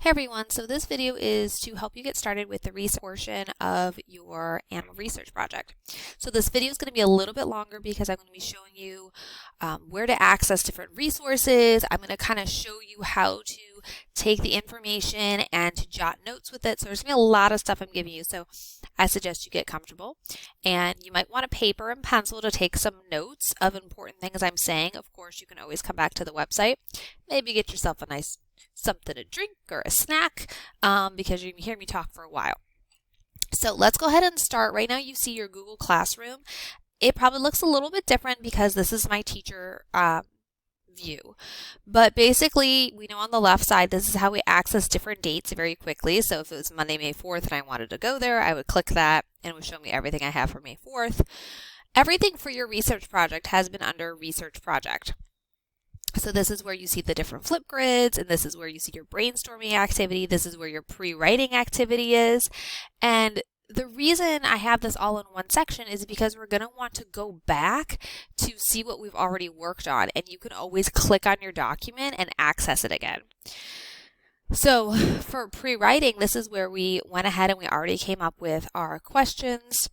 Hey everyone, so this video is to help you get started with the research portion of your animal research project. So this video is going to be a little bit longer because I'm going to be showing you where to access different resources. I'm going to kind of show you how to take the information and to jot notes with it. So there's going to be a lot of stuff I'm giving you. So I suggest you get comfortable, and you might want a paper and pencil to take some notes of important things I'm saying. Of course, you can always come back to the website. Maybe get yourself a nice something to drink or a snack because you're going to hear me talk for a while. So let's go ahead and start. Right now you see your Google Classroom. It probably looks a little bit different because this is my teacher view. But basically, we know on the left side, this is how we access different dates very quickly. So if it was Monday, May 4th, and I wanted to go there, I would click that and it would show me everything I have for May 4th. Everything for your research project has been under Research Project. So this is where you see the different Flipgrids, and this is where you see your brainstorming activity. This is where your pre-writing activity is. And the reason I have this all in one section is because we're going to want to go back to see what we've already worked on, and you can always click on your document and access it again. So for pre-writing, this is where we went ahead and we already came up with our questions,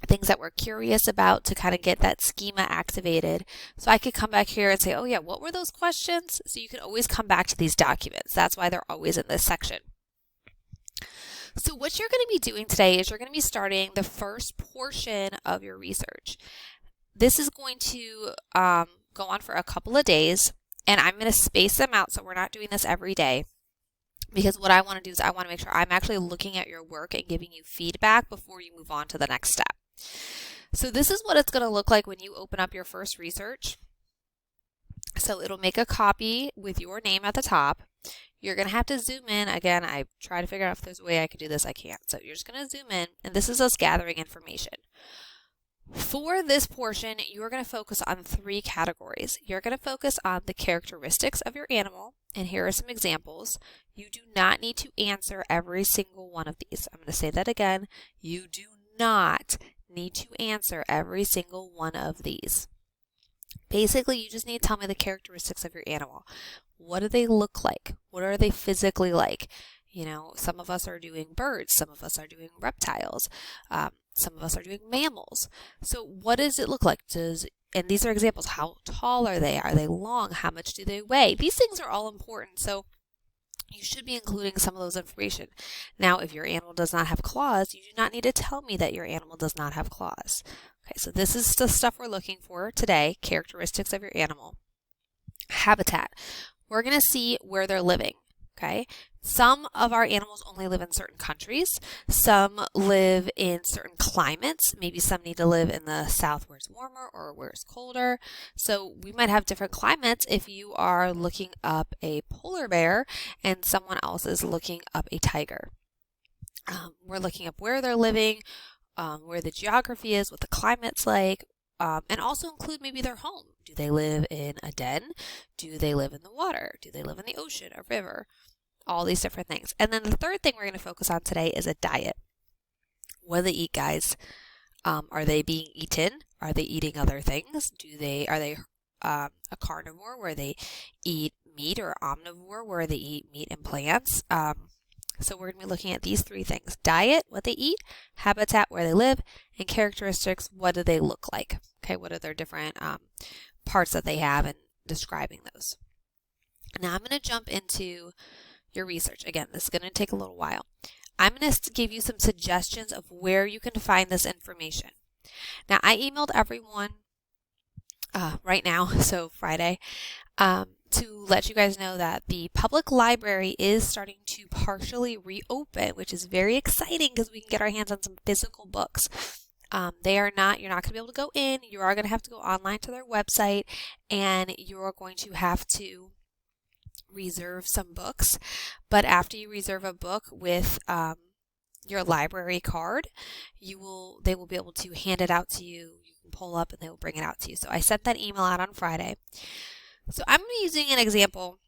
things that we're curious about to kind of get that schema activated. So I could come back here and say, oh yeah, what were those questions? So you can always come back to these documents. That's why they're always in this section. So what you're going to be doing today is you're going to be starting the first portion of your research. This is going to go on for a couple of days, and I'm going to space them out so we're not doing this every day. Because what I want to do is I want to make sure I'm actually looking at your work and giving you feedback before you move on to the next step. So this is what it's going to look like when you open up your first research. So it'll make a copy with your name at the top. You're going to have to zoom in. Again, I try to figure out if there's a way I could do this. I can't. So you're just going to zoom in, and this is us gathering information. For this portion, you're going to focus on three categories. You're going to focus on the characteristics of your animal, and here are some examples. You do not need to answer every single one of these. I'm going to say that again. You do not need to answer every single one of these. Basically, you just need to tell me the characteristics of your animal. What do they look like? What are they physically like? You know, some of us are doing birds, some of us are doing reptiles, some of us are doing mammals. So what does it look like? And these are examples. How tall are they? Are they long? How much do they weigh? These things are all important. So you should be including some of those information. Now, if your animal does not have claws, you do not need to tell me that your animal does not have claws. Okay, so this is the stuff we're looking for today, characteristics of your animal. Habitat. We're going to see where they're living. Okay, some of our animals only live in certain countries. Some live in certain climates. Maybe some need to live in the south where it's warmer or where it's colder. So we might have different climates if you are looking up a polar bear and someone else is looking up a tiger. We're looking up where they're living, where the geography is, what the climate's like, and also include maybe their home. Do they live in a den? Do they live in the water? Do they live in the ocean, a river? All these different things. And then the third thing we're going to focus on today is a diet. What do they eat, guys? Are they being eaten? Are they eating other things? Are they a carnivore where they eat meat, or omnivore where they eat meat and plants? So we're going to be looking at these three things: diet, what they eat; habitat, where they live; and characteristics, what do they look like? Okay, what are their different parts that they have, and describing those. Now I'm going to jump into your research. Again, this is going to take a little while. I'm going to give you some suggestions of where you can find this information. Now, I emailed everyone right now, so Friday, to let you guys know that the public library is starting to partially reopen, which is very exciting because we can get our hands on some physical books. You're not going to be able to go in. You are going to have to go online to their website, and you're going to have to reserve some books. But after you reserve a book with your library card, they will be able to hand it out to you. You can pull up and they will bring it out to you. So I sent that email out on Friday. So I'm using an example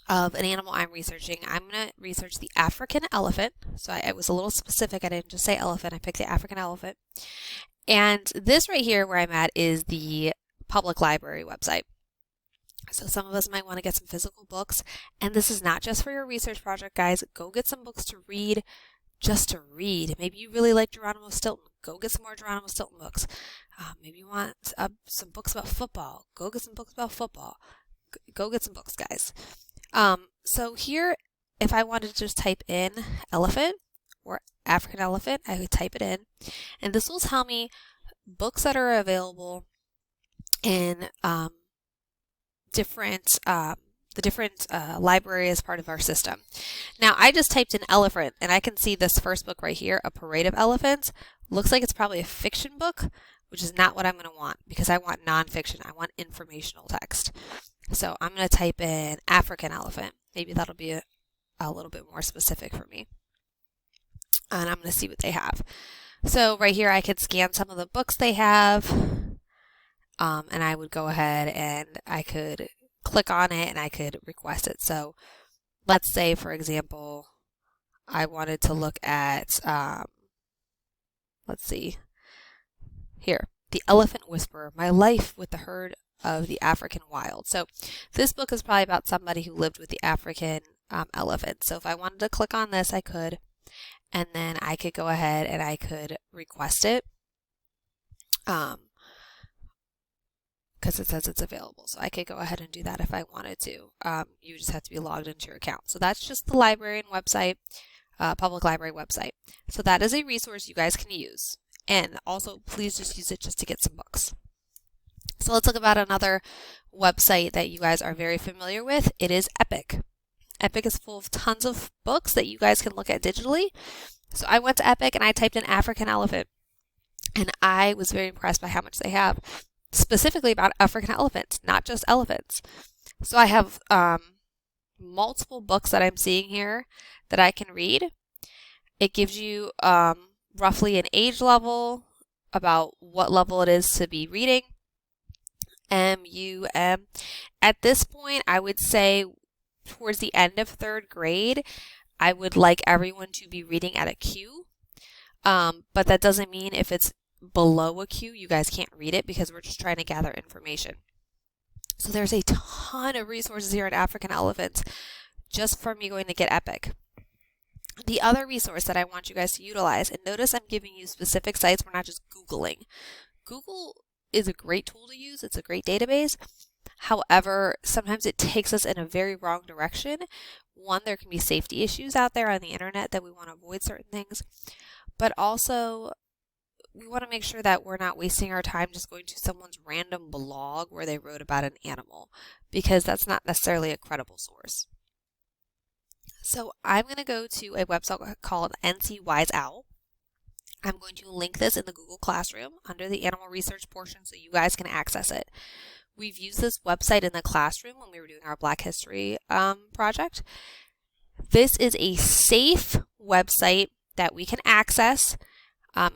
of an animal I'm researching. I'm going to research the African elephant. So I was a little specific. I didn't just say elephant. I picked the African elephant. And this right here where I'm at is the public library website. So some of us might want to get some physical books, and this is not just for your research project, guys. Go get some books to read, just to read. Maybe you really like Geronimo Stilton. Go get some more Geronimo Stilton books. Maybe you want some books about football. Go get some books about football. Go get some books, guys. So here, if I wanted to just type in elephant or African elephant, I would type it in, and this will tell me books that are available in the different library as part of our system. Now, I just typed in elephant, and I can see this first book right here, A Parade of Elephants. Looks like it's probably a fiction book, which is not what I'm going to want, because I want nonfiction. I want informational text. So I'm going to type in African elephant. Maybe that'll be a little bit more specific for me. And I'm going to see what they have. So right here, I could scan some of the books they have. And I would go ahead and I could click on it and I could request it. So let's say, for example, I wanted to look at, let's see, here, The Elephant Whisperer, My Life with the Herd of the African Wild. So this book is probably about somebody who lived with the African elephant. So if I wanted to click on this, I could, and then I could go ahead and I could request it. Because it says it's available. So I could go ahead and do that if I wanted to. You just have to be logged into your account. So that's just the librarian website, public library website. So that is a resource you guys can use. And also, please just use it just to get some books. So let's look about another website that you guys are very familiar with. It is Epic. Epic is full of tons of books that you guys can look at digitally. So I went to Epic and I typed in African elephant. And I was very impressed by how much they have, specifically about African elephants, not just elephants. So I have multiple books that I'm seeing here that I can read. It gives you roughly an age level, about what level it is to be reading. MUM. At this point, I would say towards the end of 3rd grade, I would like everyone to be reading at a Q. But that doesn't mean if it's below a Q, you guys can't read it, because we're just trying to gather information. So there's a ton of resources here at African elephants just from me going to get Epic. The other resource that I want you guys to utilize, and notice I'm giving you specific sites, we're not just Googling. Google is a great tool to use. It's a great database. However, sometimes it takes us in a very wrong direction. One, there can be safety issues out there on the internet that we want to avoid certain things, but also we want to make sure that we're not wasting our time just going to someone's random blog where they wrote about an animal, because that's not necessarily a credible source. So I'm going to go to a website called NC Wise Owl. I'm going to link this in the Google Classroom under the animal research portion so you guys can access it. We've used this website in the classroom when we were doing our Black History project. This is a safe website that we can access.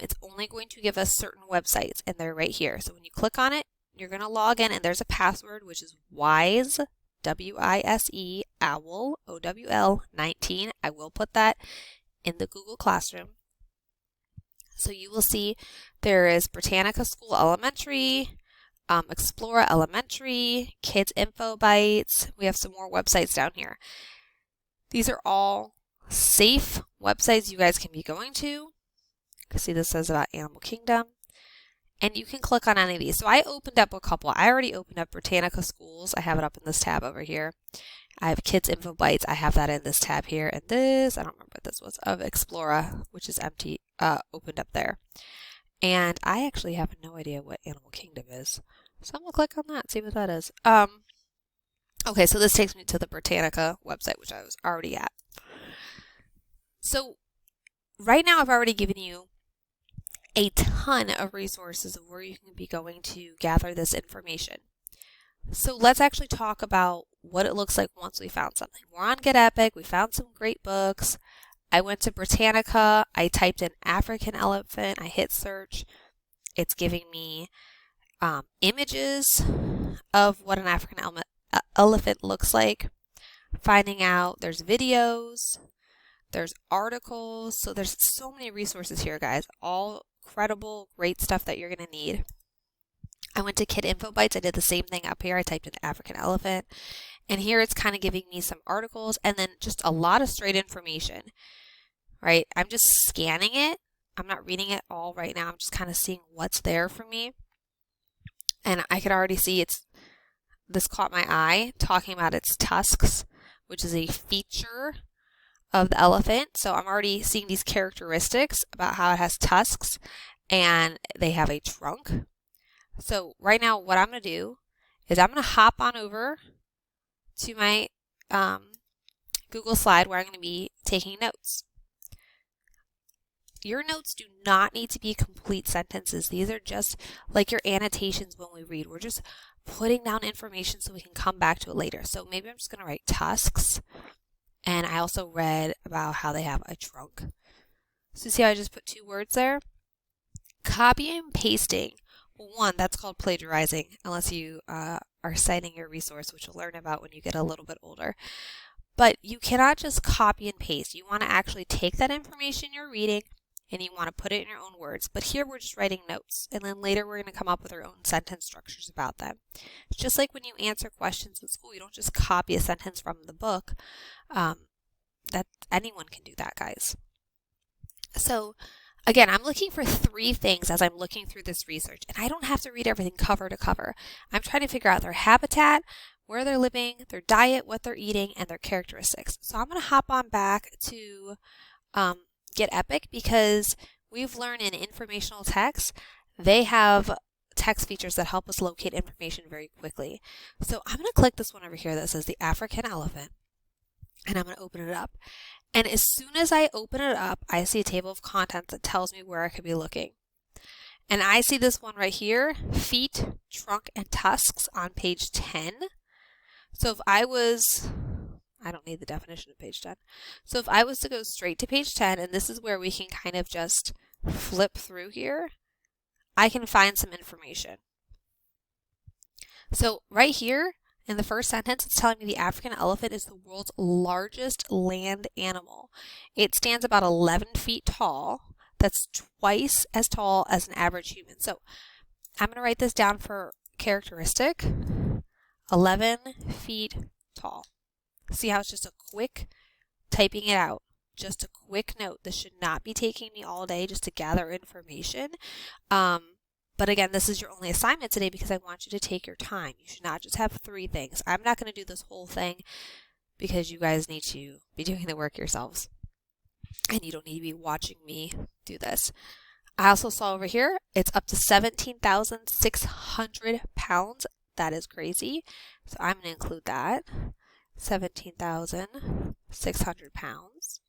It's only going to give us certain websites, and they're right here. So when you click on it, you're going to log in, and there's a password, which is WISE, W-I-S-E, OWL, O-W-L, 19. I will put that in the Google Classroom. So you will see there is Britannica School Elementary, Explora Elementary, Kids Info Bytes. We have some more websites down here. These are all safe websites you guys can be going to. You can see this says about Animal Kingdom. And you can click on any of these. So I opened up a couple. I already opened up Britannica Schools. I have it up in this tab over here. I have Kids Info Bytes. I have that in this tab here. And this, I don't remember what this was, of Explora, which is empty, opened up there. And I actually have no idea what Animal Kingdom is. So I'm going to click on that, see what that is. Okay, so this takes me to the Britannica website, which I was already at. So right now I've already given you a ton of resources of where you can be going to gather this information. So let's actually talk about what it looks like once we found something. We're on Get Epic. We found some great books. I went to Britannica. I typed in African elephant. I hit search. It's giving me images of what an African elephant looks like. Finding out there's videos. There's articles. So there's so many resources here, guys. All credible, great stuff that you're going to need. I went to Kid Info Bytes. I did the same thing up here. I typed in African elephant. And here it's kind of giving me some articles and then just a lot of straight information, right? I'm just scanning it. I'm not reading it all right now. I'm just kind of seeing what's there for me. And I could already see this caught my eye, talking about its tusks, which is a feature of the elephant. So I'm already seeing these characteristics about how it has tusks and they have a trunk. So right now what I'm going to do is I'm going to hop on over to my Google slide where I'm going to be taking notes. Your notes do not need to be complete sentences. These are just like your annotations when we read. We're just putting down information so we can come back to it later. So maybe I'm just going to write tusks. And I also read about how they have a trunk. So see how I just put 2 words there? Copying and pasting. Well, one, that's called plagiarizing, unless you are citing your resource, which you'll learn about when you get a little bit older. But you cannot just copy and paste. You want to actually take that information you're reading and you want to put it in your own words. But here we're just writing notes, and then later we're going to come up with our own sentence structures about them. It's just like when you answer questions in school. You don't just copy a sentence from the book. That anyone can do that, guys. So again, I'm looking for 3 things as I'm looking through this research, and I don't have to read everything cover to cover. I'm trying to figure out their habitat, where they're living, their diet, what they're eating, and their characteristics. So I'm going to hop on back to Get Epic, because we've learned in informational text, they have text features that help us locate information very quickly. So I'm going to click this one over here that says the African elephant, and I'm going to open it up. And as soon as I open it up, I see a table of contents that tells me where I could be looking. And I see this one right here, feet, trunk, and tusks on page 10. So if I don't need the definition of page 10. So if I was to go straight to page 10, and this is where we can kind of just flip through here, I can find some information. So right here, in the first sentence, it's telling me the African elephant is the world's largest land animal. It stands about 11 feet tall. That's twice as tall as an average human. So I'm going to write this down for characteristic. 11 feet tall. See how it's just a quick typing it out. Just a quick note. This should not be taking me all day just to gather information. But again, this is your only assignment today because I want you to take your time. You should not just have 3 things. I'm not going to do this whole thing because you guys need to be doing the work yourselves. And you don't need to be watching me do this. I also saw over here, it's up to 17,600 pounds. That is crazy. So I'm going to include that. 17,600 pounds.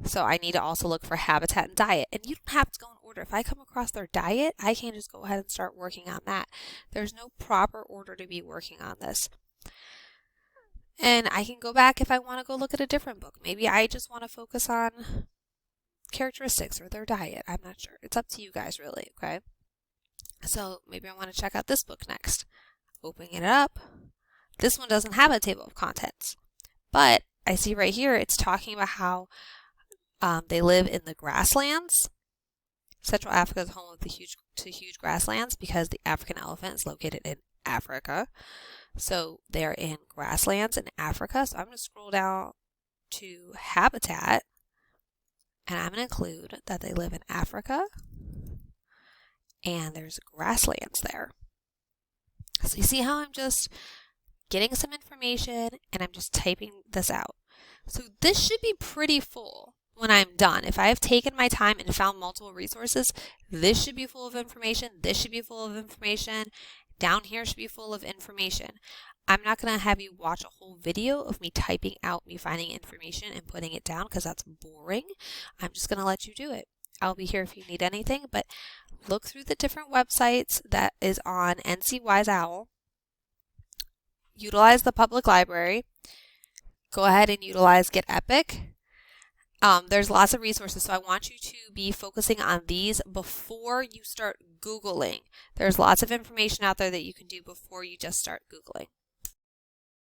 So I need to also look for habitat and diet. And you don't have to go in order. If I come across their diet, I can just go ahead and start working on that. There's no proper order to be working on this. And I can go back if I want to go look at a different book. Maybe I just want to focus on characteristics or their diet. I'm not sure. It's up to you guys really, okay? So maybe I want to check out this book next. Opening it up. This one doesn't have a table of contents. But I see right here it's talking about how they live in the grasslands. Central Africa is home to huge grasslands because the African elephant is located in Africa. So they're in grasslands in Africa. So I'm going to scroll down to habitat, and I'm going to include that they live in Africa and there's grasslands there. So you see how I'm just getting some information and I'm just typing this out. So this should be pretty full when I'm done. If I have taken my time and found multiple resources, this should be full of information. This should be full of information. Down here should be full of information. I'm not going to have you watch a whole video of me typing out, me finding information and putting it down because that's boring. I'm just going to let you do it. I'll be here if you need anything, but look through the different websites that is on NC Wise Owl. Utilize the public library. Go ahead and utilize Get Epic. There's lots of resources, so I want you to be focusing on these before you start Googling. There's lots of information out there that you can do before you just start Googling.